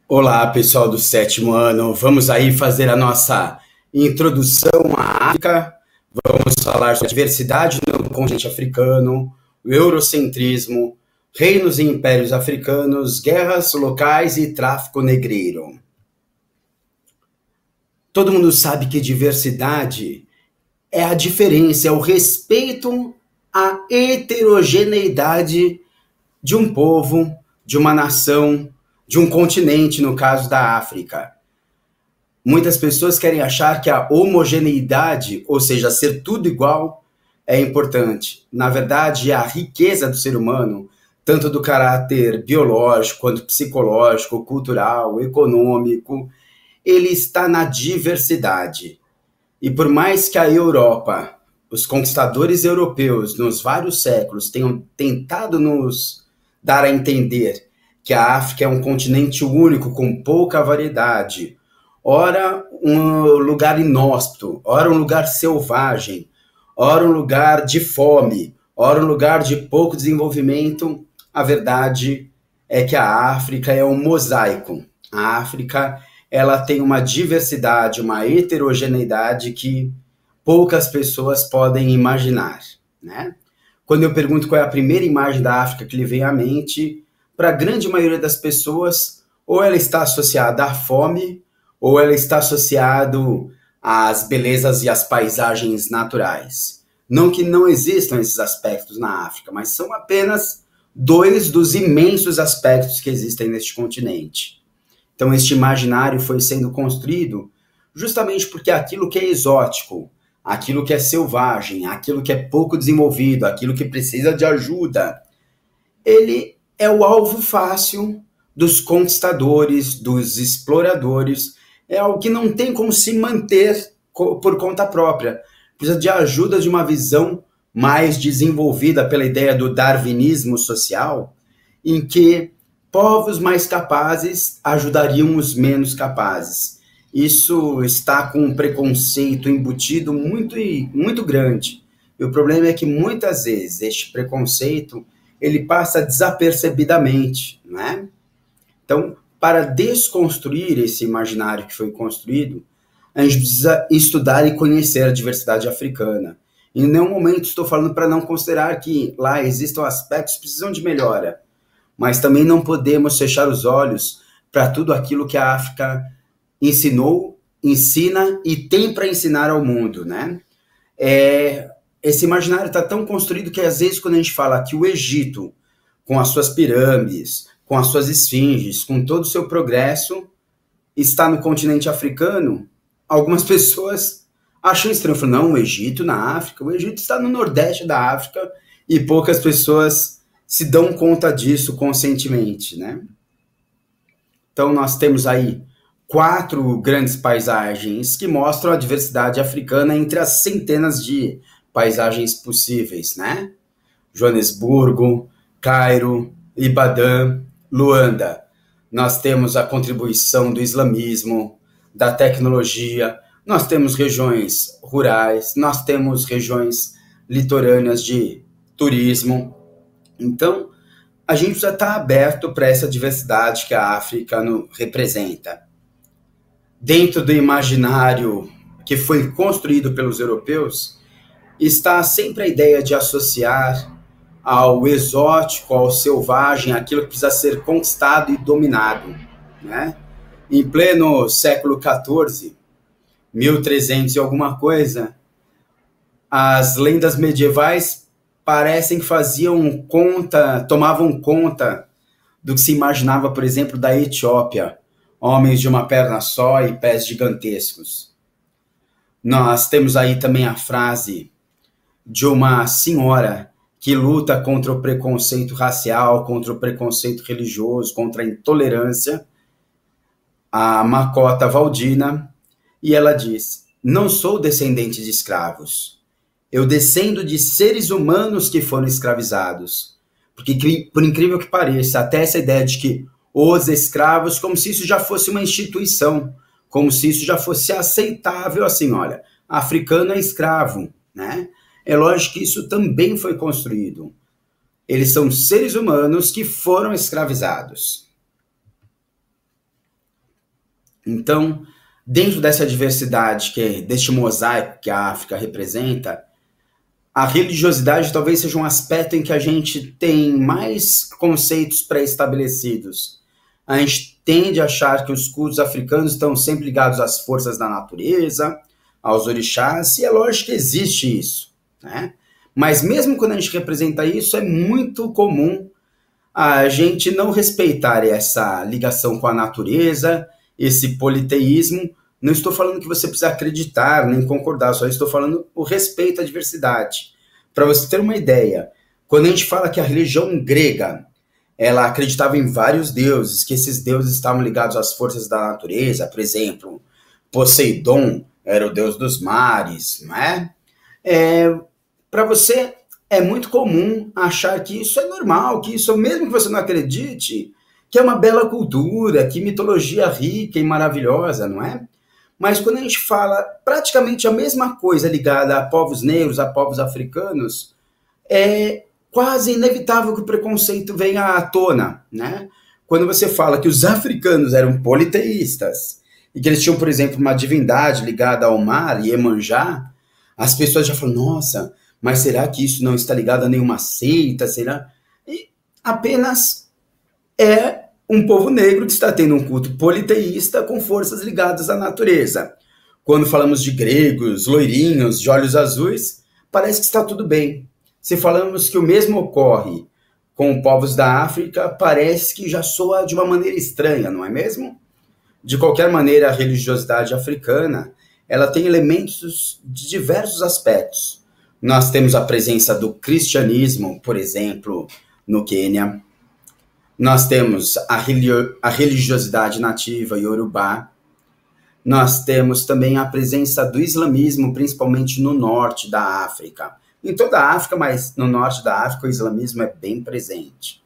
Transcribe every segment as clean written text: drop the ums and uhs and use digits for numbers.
Olá, pessoal do sétimo ano. Vamos aí fazer a nossa introdução à África. Vamos falar sobre a diversidade no continente africano, o eurocentrismo, reinos e impérios africanos, guerras locais e tráfico negreiro. Todo mundo sabe que diversidade é a diferença, é o respeito à heterogeneidade de um povo, de uma nação, de um continente, no caso da África. Muitas pessoas querem achar que a homogeneidade, ou seja, ser tudo igual, é importante. Na verdade, a riqueza do ser humano, tanto do caráter biológico, quanto psicológico, cultural, econômico, ele está na diversidade. E por mais que a Europa, os conquistadores europeus, nos vários séculos, tenham tentado nos dar a entender que a África é um continente único, com pouca variedade, ora um lugar inóspito, ora um lugar selvagem, ora um lugar de fome, ora um lugar de pouco desenvolvimento, a verdade é que a África é um mosaico. A África, ela tem uma diversidade, uma heterogeneidade que poucas pessoas podem imaginar, né? Quando eu pergunto qual é a primeira imagem da África que lhe vem à mente, para a grande maioria das pessoas, ou ela está associada à fome, ou ela está associada às belezas e às paisagens naturais. Não que não existam esses aspectos na África, mas são apenas dois dos imensos aspectos que existem neste continente. Então, este imaginário foi sendo construído justamente porque aquilo que é exótico, aquilo que é selvagem, aquilo que é pouco desenvolvido, aquilo que precisa de ajuda, ele é o alvo fácil dos conquistadores, dos exploradores, é algo que não tem como se manter por conta própria. Precisa de ajuda de uma visão mais desenvolvida pela ideia do darwinismo social, em que povos mais capazes ajudariam os menos capazes. Isso está com um preconceito embutido muito grande. E o problema é que muitas vezes este preconceito ele passa desapercebidamente, não é? Então, para desconstruir esse imaginário que foi construído, a gente precisa estudar e conhecer a diversidade africana. Em nenhum momento estou falando para não considerar que lá existam aspectos que precisam de melhora, mas também não podemos fechar os olhos para tudo aquilo que a África ensinou, ensina e tem para ensinar ao mundo, né? Esse imaginário está tão construído que às vezes quando a gente fala que o Egito, com as suas pirâmides, com as suas esfinges, com todo o seu progresso, está no continente africano, algumas pessoas acham estranho. Falam, não, o Egito na África, o Egito está no nordeste da África e poucas pessoas se dão conta disso conscientemente, né? Então nós temos aí 4 grandes paisagens que mostram a diversidade africana entre as centenas de paisagens possíveis, né? Joanesburgo, Cairo, Ibadan, Luanda. Nós temos a contribuição do islamismo, da tecnologia, nós temos regiões rurais, nós temos regiões litorâneas de turismo. Então, a gente precisa estar aberto para essa diversidade que a África representa. Dentro do imaginário que foi construído pelos europeus, está sempre a ideia de associar ao exótico, ao selvagem, aquilo que precisa ser conquistado e dominado, né? Em pleno século XIV, 1300 e alguma coisa, as lendas medievais parecem que tomavam conta do que se imaginava, por exemplo, da Etiópia, homens de uma perna só e pés gigantescos. Nós temos aí também a frase de uma senhora que luta contra o preconceito racial, contra o preconceito religioso, contra a intolerância, a Makota Waldina, e ela diz: não sou descendente de escravos, eu descendo de seres humanos que foram escravizados. Porque, por incrível que pareça, até essa ideia de que os escravos, como se isso já fosse uma instituição, como se isso já fosse aceitável, assim, olha, africano é escravo, né? É lógico que isso também foi construído. Eles são seres humanos que foram escravizados. Então, dentro dessa diversidade, deste mosaico que a África representa, a religiosidade talvez seja um aspecto em que a gente tem mais conceitos pré-estabelecidos. A gente tende a achar que os cultos africanos estão sempre ligados às forças da natureza, aos orixás, e é lógico que existe isso, né? Mas mesmo quando a gente representa isso, é muito comum a gente não respeitar essa ligação com a natureza, esse politeísmo. Não estou falando que você precisa acreditar nem concordar, só estou falando o respeito à diversidade. Para você ter uma ideia, quando a gente fala que a religião grega, ela acreditava em vários deuses, que esses deuses estavam ligados às forças da natureza, por exemplo, Poseidon era o deus dos mares, não é? Para você é muito comum achar que isso é normal, que isso, mesmo que você não acredite, que é uma bela cultura, que mitologia rica e maravilhosa, não é? Mas quando a gente fala praticamente a mesma coisa ligada a povos negros, a povos africanos, é quase inevitável que o preconceito venha à tona, né? Quando você fala que os africanos eram politeístas e que eles tinham, por exemplo, uma divindade ligada ao mar, Iemanjá, as pessoas já falam, nossa, mas será que isso não está ligado a nenhuma seita, será? E apenas é um povo negro que está tendo um culto politeísta com forças ligadas à natureza. Quando falamos de gregos, loirinhos, de olhos azuis, parece que está tudo bem. Se falamos que o mesmo ocorre com povos da África, parece que já soa de uma maneira estranha, não é mesmo? De qualquer maneira, a religiosidade africana, ela tem elementos de diversos aspectos. Nós temos a presença do cristianismo, por exemplo, no Quênia. Nós temos a religiosidade nativa iorubá. Nós temos também a presença do islamismo, principalmente no norte da África. Em toda a África, mas no norte da África o islamismo é bem presente.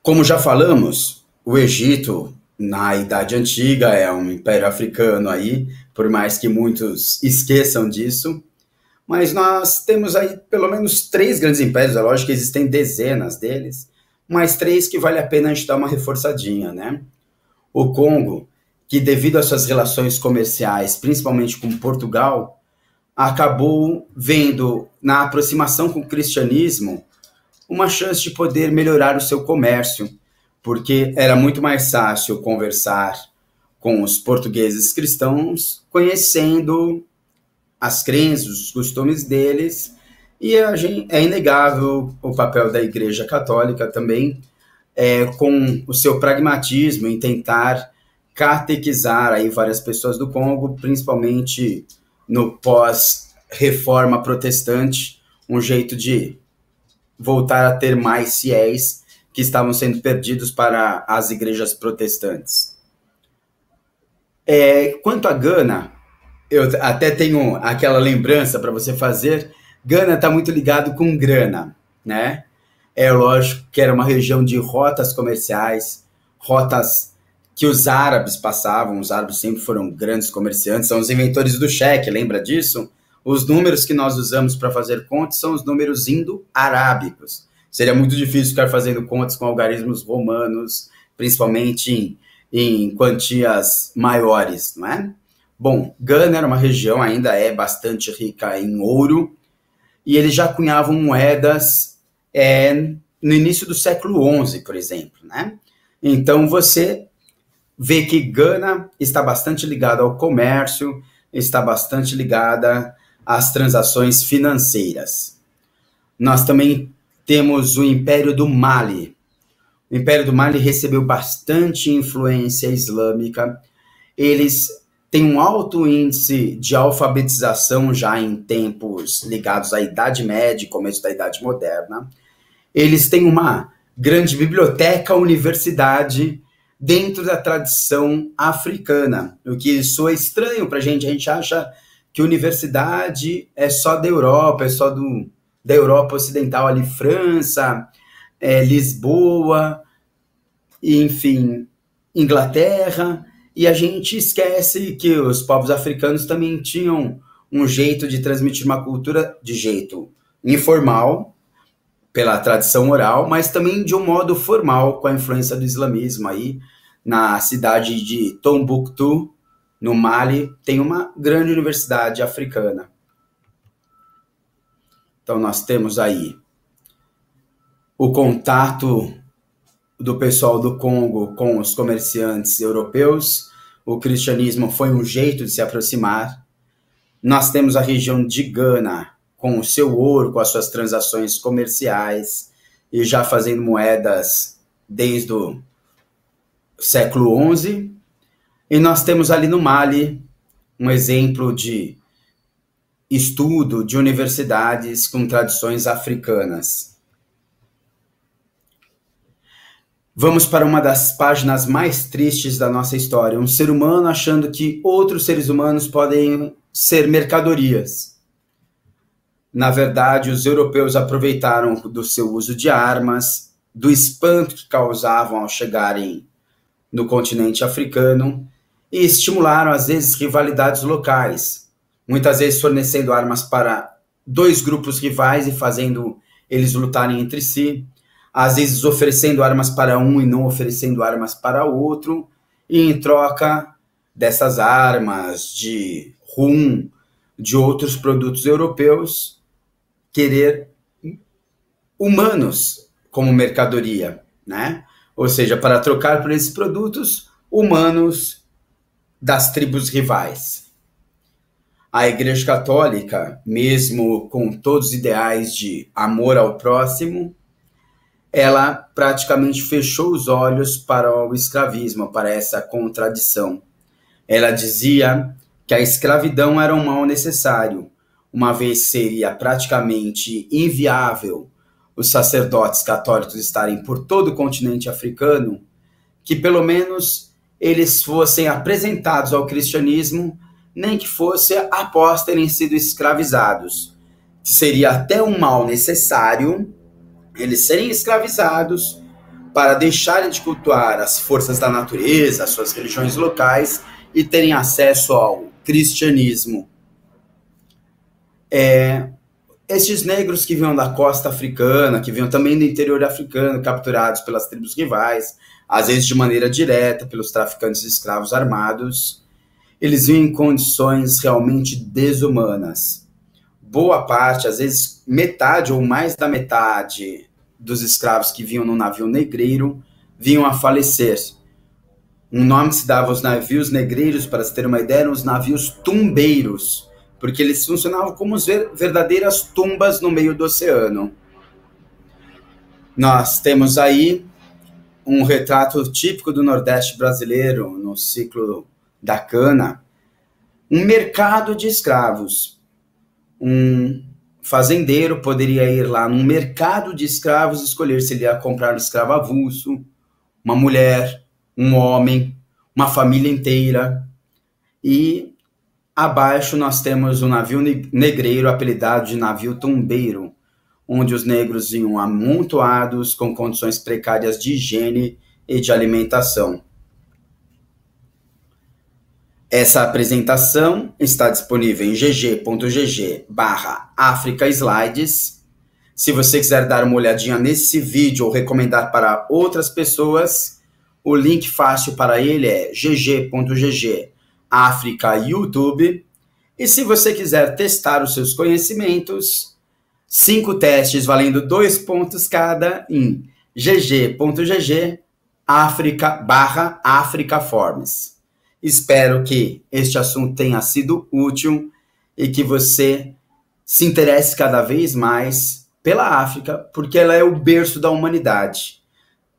Como já falamos, o Egito, na Idade Antiga, é um império africano aí, por mais que muitos esqueçam disso. Mas nós temos aí pelo menos 3 grandes impérios, é lógico que existem dezenas deles, mas 3 que vale a pena a gente dar uma reforçadinha, né? O Congo, que devido às suas relações comerciais, principalmente com Portugal, acabou vendo na aproximação com o cristianismo uma chance de poder melhorar o seu comércio, porque era muito mais fácil conversar com os portugueses cristãos, conhecendo as crenças, os costumes deles, e é inegável o papel da Igreja Católica também, com o seu pragmatismo em tentar catequizar aí várias pessoas do Congo, principalmente no pós-reforma protestante, um jeito de voltar a ter mais fiéis que estavam sendo perdidos para as igrejas protestantes. Quanto a Gana, eu até tenho aquela lembrança para você fazer. Gana está muito ligado com grana, né? É lógico que era uma região de rotas comerciais, rotas que os árabes passavam. Os árabes sempre foram grandes comerciantes, são os inventores do cheque, lembra disso? Os números que nós usamos para fazer contas são os números indo-arábicos. Seria muito difícil ficar fazendo contas com algarismos romanos, principalmente em quantias maiores, não é? Bom, Gana era uma região, ainda é bastante rica em ouro, e eles já cunhavam moedas no início do século XI, por exemplo, né? Então você vê que Gana está bastante ligada ao comércio, está bastante ligada às transações financeiras. Nós também temos o Império do Mali. O Império do Mali recebeu bastante influência islâmica. Eles têm um alto índice de alfabetização já em tempos ligados à Idade Média e começo da Idade Moderna. Eles têm uma grande biblioteca, universidade dentro da tradição africana, o que soa estranho para a gente acha que universidade é só da Europa, é só da Europa Ocidental, ali França, Lisboa, enfim, Inglaterra, e a gente esquece que os povos africanos também tinham um jeito de transmitir uma cultura de jeito informal, pela tradição oral, mas também de um modo formal, com a influência do islamismo aí, na cidade de Tombouctou, no Mali, tem uma grande universidade africana. Então nós temos aí o contato do pessoal do Congo com os comerciantes europeus. O cristianismo foi um jeito de se aproximar. Nós temos a região de Gana, com o seu ouro, com as suas transações comerciais, e já fazendo moedas desde o século XI. E nós temos ali no Mali um exemplo de estudo de universidades com tradições africanas. Vamos para uma das páginas mais tristes da nossa história. Um ser humano achando que outros seres humanos podem ser mercadorias. Na verdade, os europeus aproveitaram do seu uso de armas, do espanto que causavam ao chegarem no continente africano, e estimularam, às vezes, rivalidades locais, muitas vezes fornecendo armas para dois grupos rivais e fazendo eles lutarem entre si, às vezes oferecendo armas para um e não oferecendo armas para o outro, e em troca dessas armas, de rum, de outros produtos europeus, querer humanos como mercadoria, né? Ou seja, para trocar por esses produtos, humanos das tribos rivais. A Igreja Católica, mesmo com todos os ideais de amor ao próximo, ela praticamente fechou os olhos para o escravismo, para essa contradição. Ela dizia que a escravidão era um mal necessário, uma vez seria praticamente inviável os sacerdotes católicos estarem por todo o continente africano, que pelo menos eles fossem apresentados ao cristianismo, nem que fosse após terem sido escravizados. Seria até um mal necessário eles serem escravizados para deixarem de cultuar as forças da natureza, as suas religiões locais, e terem acesso ao cristianismo. Estes negros que vinham da costa africana, que vinham também do interior africano, capturados pelas tribos rivais, às vezes de maneira direta pelos traficantes de escravos armados, eles vinham em condições realmente desumanas. Boa parte, às vezes metade ou mais da metade dos escravos que vinham no navio negreiro vinham a falecer. Um nome que se dava aos navios negreiros, para se ter uma ideia, eram os navios tumbeiros, porque eles funcionavam como verdadeiras tumbas no meio do oceano. Nós temos aí um retrato típico do Nordeste brasileiro, no ciclo da cana, um mercado de escravos. Um fazendeiro poderia ir lá num mercado de escravos e escolher se ele ia comprar um escravo avulso, uma mulher, um homem, uma família inteira. E abaixo nós temos um navio negreiro apelidado de navio tumbeiro, onde os negros vinham amontoados com condições precárias de higiene e de alimentação. Essa apresentação está disponível em gg.gg/africaslides. Se você quiser dar uma olhadinha nesse vídeo ou recomendar para outras pessoas, o link fácil para ele é gg.gg/africayoutube. E se você quiser testar os seus conhecimentos, 5 testes valendo 2 pontos cada em gg.gg/africaforms. Espero que este assunto tenha sido útil e que você se interesse cada vez mais pela África, porque ela é o berço da humanidade.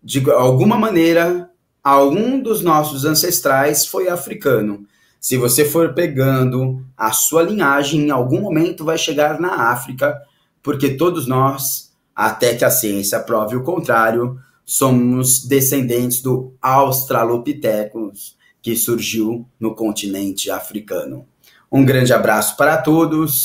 De alguma maneira, algum dos nossos ancestrais foi africano. Se você for pegando a sua linhagem, em algum momento vai chegar na África, porque todos nós, até que a ciência prove o contrário, somos descendentes do Australopithecus, que surgiu no continente africano. Um grande abraço para todos.